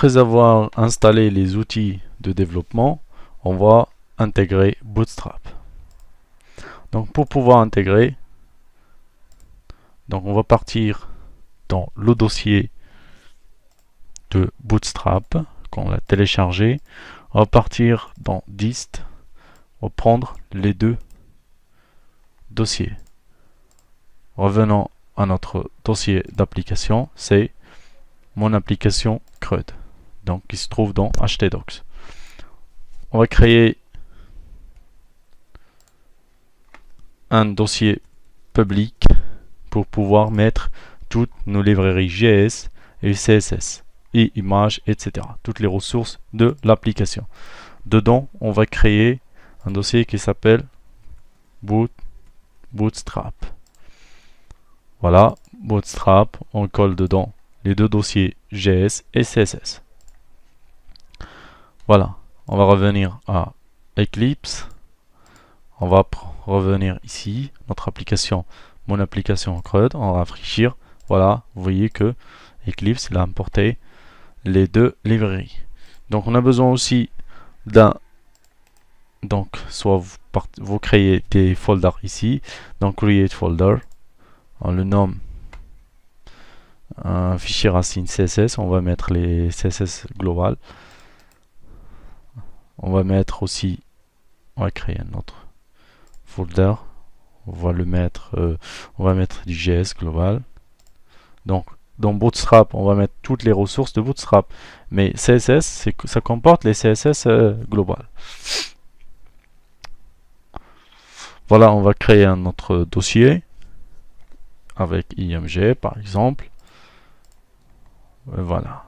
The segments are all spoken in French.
Après avoir installé les outils de développement, on va intégrer Bootstrap. Donc pour pouvoir intégrer, on va partir dans le dossier de Bootstrap qu'on a téléchargé. On va partir dans dist, on va prendre les deux dossiers. Revenons à notre dossier d'application, c'est mon application CRUD, donc qui se trouve dans htdocs. On va créer un dossier public pour pouvoir mettre toutes nos librairies JS et CSS et images, etc. Toutes les ressources de l'application. Dedans, on va créer un dossier qui s'appelle Bootstrap. Voilà, Bootstrap, on colle dedans les deux dossiers JS et CSS. Voilà, on va revenir à Eclipse. On va revenir ici, notre application, mon application CRUD, on va rafraîchir. Voilà, vous voyez que Eclipse il a importé les deux librairies. Donc on a besoin aussi d'un, donc soit vous créez des folders ici, donc create folder, on le nomme un fichier racine CSS, on va mettre les CSS global. On va mettre aussi, on va créer un autre folder, on va mettre du JS global. Donc dans Bootstrap, on va mettre toutes les ressources de Bootstrap, mais CSS, ça comporte les CSS global. Voilà, on va créer un autre dossier avec IMG par exemple. Voilà.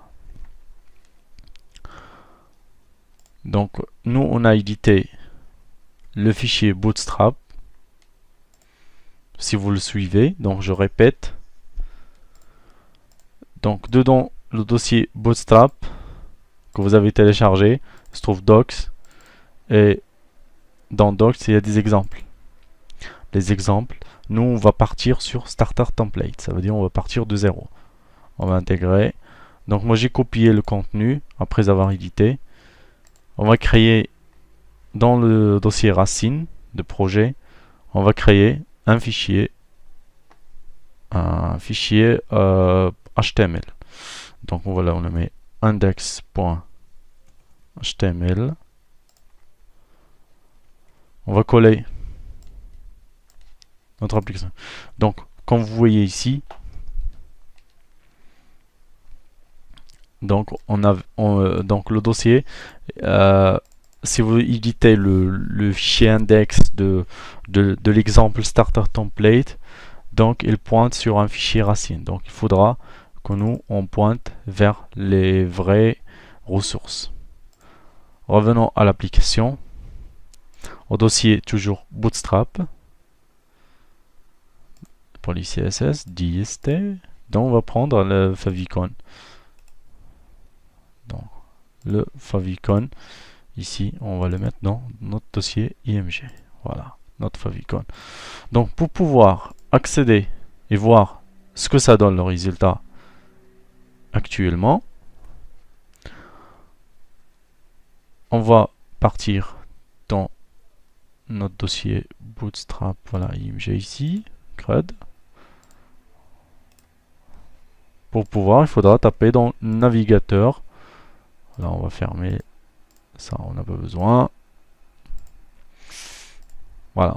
Donc nous on a édité le fichier Bootstrap. Si vous le suivez, donc je répète. Donc dedans le dossier Bootstrap que vous avez téléchargé se trouve docs, et dans docs il y a des exemples. Les exemples, nous on va partir sur starter template, ça veut dire on va partir de zéro. On va intégrer. Donc moi j'ai copié le contenu après avoir édité. On va créer dans le dossier racine de projet, on va créer un fichier HTML. Donc voilà, on le met index.html. On va coller notre application. Donc comme vous voyez ici, donc donc le dossier, si vous éditez le fichier index de l'exemple starter template, donc il pointe sur un fichier racine. Donc il faudra que nous on pointe vers les vraies ressources. Revenons à l'application, au dossier toujours Bootstrap, pour les CSS, dist, donc on va prendre le favicon. Donc le favicon, ici on va le mettre dans notre dossier IMG. Voilà, notre favicon. Donc pour pouvoir accéder et voir ce que ça donne le résultat actuellement, on va partir dans notre dossier Bootstrap, voilà, IMG ici, CRUD. Pour pouvoir, il faudra taper dans le navigateur. Là, on va fermer ça, on n'a pas besoin. Voilà.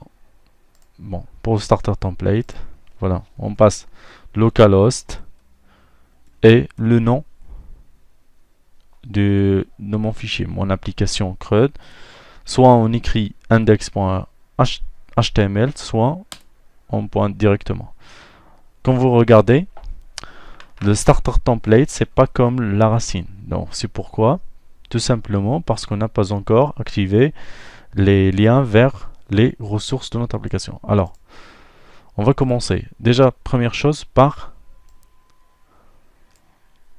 Bon, pour le starter template, voilà, on passe localhost et le nom de mon fichier, mon application CRUD. Soit on écrit index.html, soit on pointe directement. Comme vous regardez, le starter template, c'est pas comme la racine. Donc c'est pourquoi, tout simplement parce qu'on n'a pas encore activé les liens vers les ressources de notre application. Alors, on va commencer. Déjà, première chose, par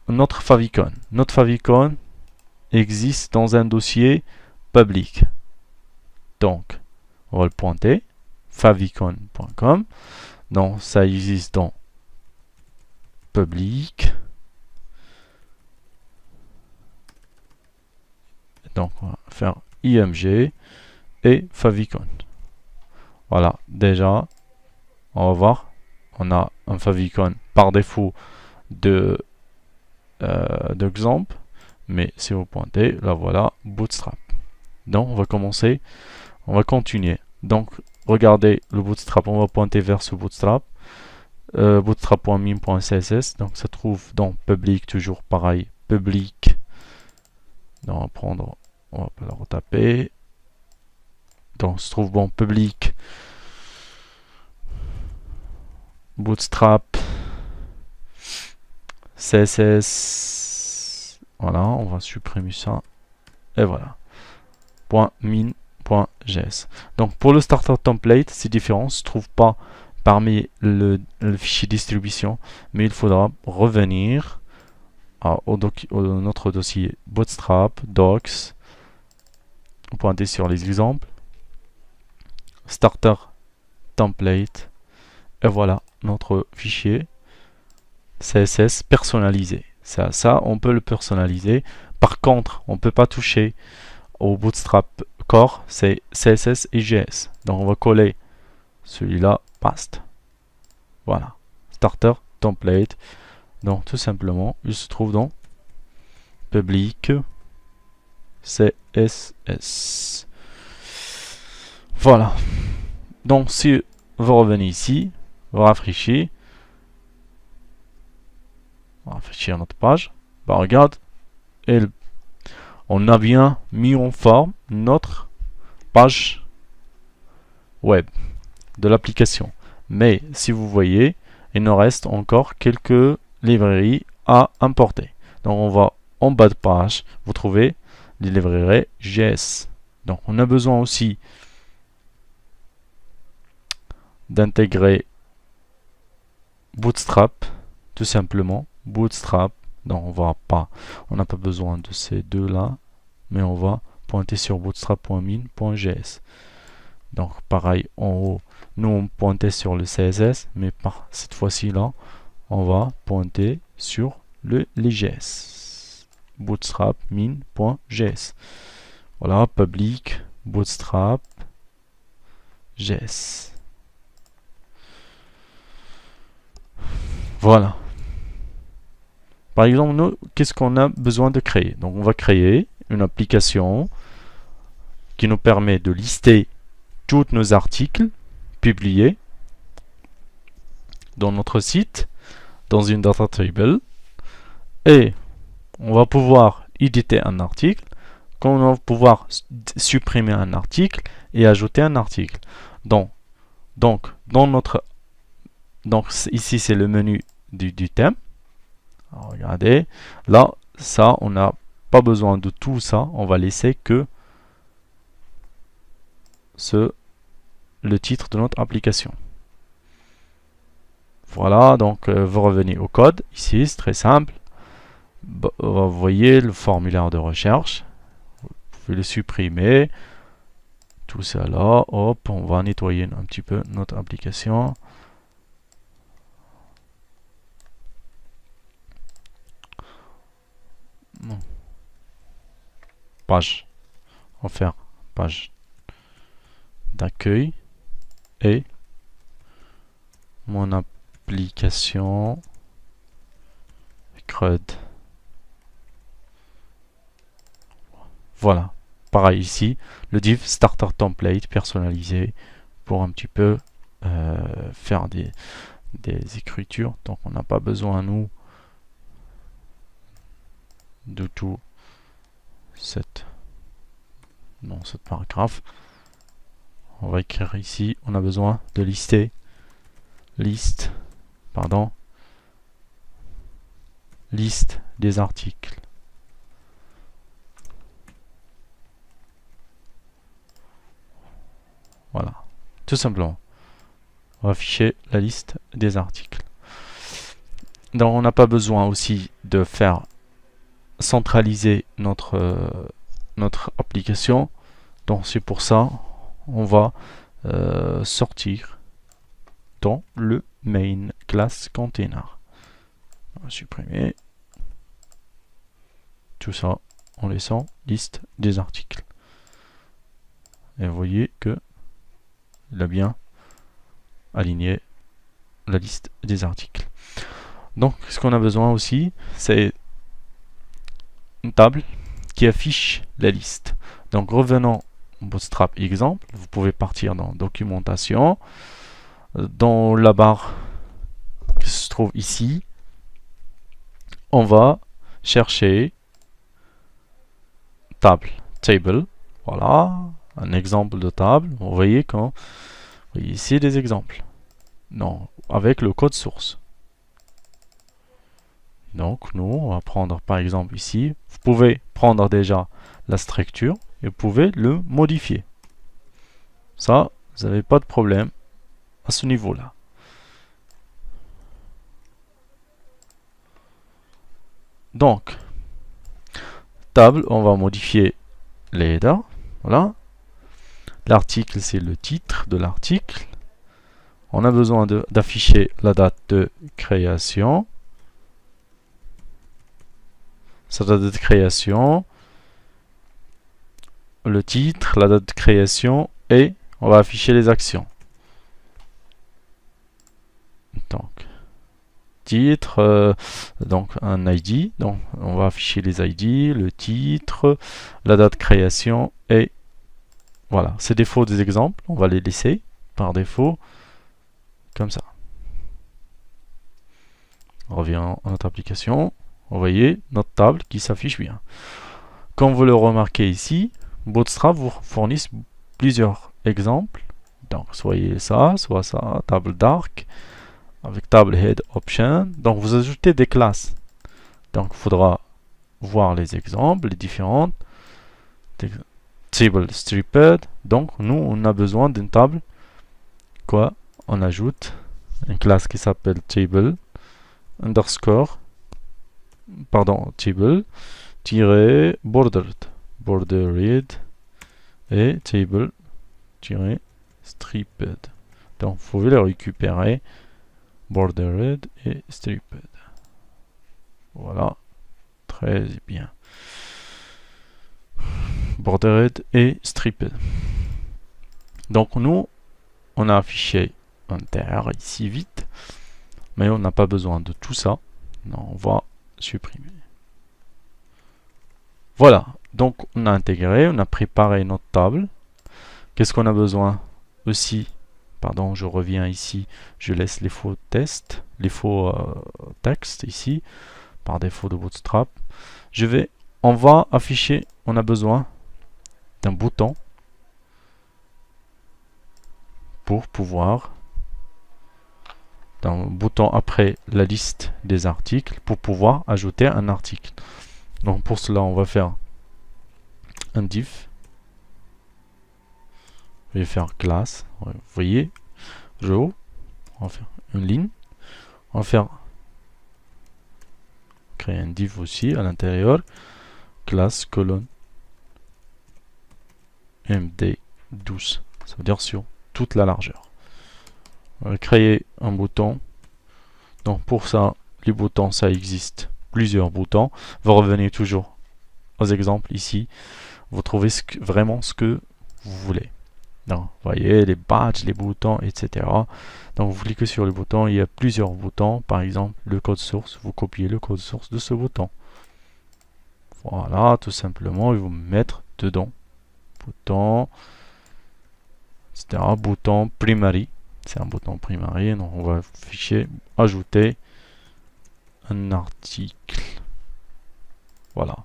notre favicon. Notre favicon existe dans un dossier public. Donc, on va le pointer, favicon.com. Donc, ça existe dans public. Donc on va faire img et favicon. Voilà, déjà, on va voir, on a un favicon par défaut d'exemple, mais si vous pointez, là voilà, Bootstrap. Donc on va commencer, on va continuer. Donc regardez le Bootstrap, on va pointer vers ce Bootstrap. Bootstrap.min.css, donc ça trouve dans public, toujours pareil, public. Donc on va prendre, on va le retaper. Donc se trouve bon public Bootstrap CSS. Voilà, on va supprimer ça. Et voilà. .min.js. Donc pour le starter template, c'est différent. On ne se trouve pas parmi le fichier distribution, mais il faudra revenir au notre dossier Bootstrap, docs, pointer sur les exemples, starter template, et voilà notre fichier CSS personnalisé. Ça, on peut le personnaliser. Par contre, on ne peut pas toucher au Bootstrap Core, c'est CSS et JS. Donc on va coller celui-là, paste. Voilà, starter template. Donc tout simplement, il se trouve dans public CSS. Voilà. Donc si vous revenez ici, vous rafraîchissez, on va rafraîchir notre page, bah regarde, on a bien mis en forme notre page web de l'application. Mais si vous voyez, il nous reste encore quelques librairies à importer. Donc on va en bas de page, vous trouvez les librairies JS. Donc on a besoin aussi d'intégrer Bootstrap, tout simplement. Bootstrap. Donc on n'a pas besoin de ces deux là, mais on va pointer sur bootstrap.min.js. Donc pareil en haut, nous on pointait sur le CSS, mais par cette fois-ci là, on va pointer sur les JS. Bootstrap.min.js. Voilà, public bootstrap JS. Voilà. Par exemple, nous, qu'est-ce qu'on a besoin de créer? Donc, on va créer une application qui nous permet de lister tous nos articles publiés dans notre site, dans une data table, et on va pouvoir éditer un article, on va pouvoir supprimer un article et ajouter un article. Donc ici c'est le menu du thème. Alors, regardez, là, ça, on n'a pas besoin de tout ça. On va laisser que le titre de notre application. Voilà, donc vous revenez au code. Ici, c'est très simple. Vous voyez le formulaire de recherche. Vous pouvez le supprimer. Tout ça là. Hop, on va nettoyer un petit peu notre application. Non. Page. On va faire page d'accueil et mon application CRUD. Voilà. Pareil ici, le div starter template personnalisé pour un petit peu faire des écritures. Donc on n'a pas besoin nous de tout cette paragraphe. On va écrire ici, on a besoin de liste des articles. Voilà, tout simplement. On va afficher la liste des articles. Donc on n'a pas besoin aussi de faire centraliser notre application. Donc c'est pour ça on va sortir dans le main class container. On va supprimer tout ça. en laissant liste des articles. Et vous voyez que il a bien aligné la liste des articles. Donc ce qu'on a besoin aussi, c'est une table qui affiche la liste. Donc revenons au Bootstrap exemple, vous pouvez partir dans documentation, dans la barre qui se trouve ici, on va chercher table, table, voilà, un exemple de table. Vous voyez ici des exemples. Non, avec le code source. Donc nous, on va prendre par exemple ici, vous pouvez prendre déjà la structure et vous pouvez le modifier. Ça, vous n'avez pas de problème à ce niveau-là. Donc, table, on va modifier les headers. Voilà. L'article, c'est le titre de l'article. On a besoin d'afficher la date de création. Sa date de création, le titre, la date de création et on va afficher les actions. Donc, titre, donc un ID, donc on va afficher les ID, le titre, la date de création et voilà, c'est défaut des exemples, on va les laisser par défaut comme ça. On revient à notre application, vous voyez notre table qui s'affiche bien. Comme vous le remarquez ici, Bootstrap vous fournit plusieurs exemples. Donc, soit ça, table dark, avec table head option. Donc, vous ajoutez des classes. Donc, il faudra voir les exemples, les différentes. Table stripped. Donc, nous, on a besoin d'une table. Quoi? On ajoute une classe qui s'appelle table underscore, pardon, table bordered et table stripped. Donc vous pouvez le récupérer, bordered et stripped. Voilà, très bien. Bordered et stripped. Donc nous, on a affiché un TR ici vite, mais on n'a pas besoin de tout ça. Non, on va supprimer. Voilà, donc on a intégré, on a préparé notre table. Qu'est-ce qu'on a besoin aussi? Pardon, je reviens ici, je laisse les faux tests, les faux textes ici, par défaut de Bootstrap. On va afficher, on a besoin d'un bouton pour pouvoir, d'un bouton après la liste des articles, pour pouvoir ajouter un article. Donc pour cela, on va faire un div. Je vais faire classe. Vous voyez, on va faire une ligne. On va créer un div aussi à l'intérieur. Classe colonne MD12. Ça veut dire sur toute la largeur. On va créer un bouton. Donc pour ça, les boutons, ça existe. Plusieurs boutons. Vous revenez toujours aux exemples ici. Vous trouvez vraiment ce que vous voulez. Donc, vous voyez les badges, les boutons, etc. Donc vous cliquez sur le bouton, il y a plusieurs boutons. Par exemple, le code source, vous copiez le code source de ce bouton. Voilà, tout simplement, et vous mettre dedans. Bouton, etc. Bouton primary, c'est un bouton primary. Donc on va afficher, ajouter un article. Voilà.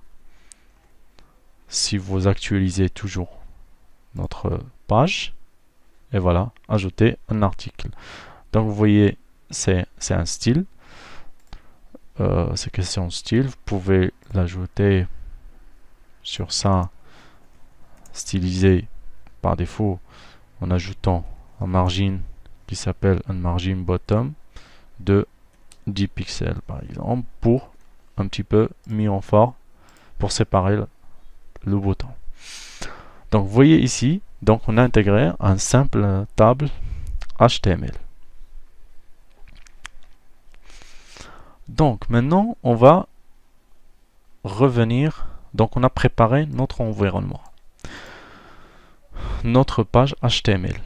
Si vous actualisez toujours notre page, et voilà, ajouter un article. Donc vous voyez, c'est un style. C'est question style. Vous pouvez l'ajouter sur ça, stylisé par défaut, en ajoutant un margin qui s'appelle un margin bottom de 10 pixels par exemple, pour un petit peu mis en fort pour séparer le bouton. Donc vous voyez ici, donc on a intégré un simple table HTML. Donc maintenant on va revenir Donc on a préparé notre environnement, notre page HTML.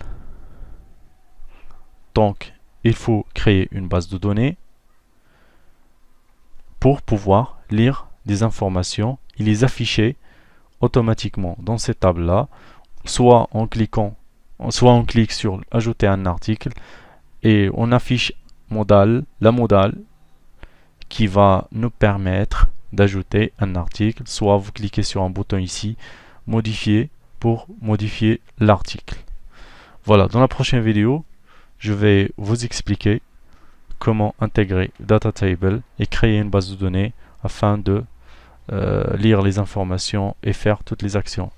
Donc il faut créer une base de données pour pouvoir lire des informations et les afficher automatiquement dans cette table-là, soit on clique sur ajouter un article et on affiche la modale qui va nous permettre d'ajouter un article, soit vous cliquez sur un bouton ici, modifier, pour modifier l'article. Voilà, dans la prochaine vidéo, je vais vous expliquer comment intégrer DataTable et créer une base de données afin de lire les informations et faire toutes les actions.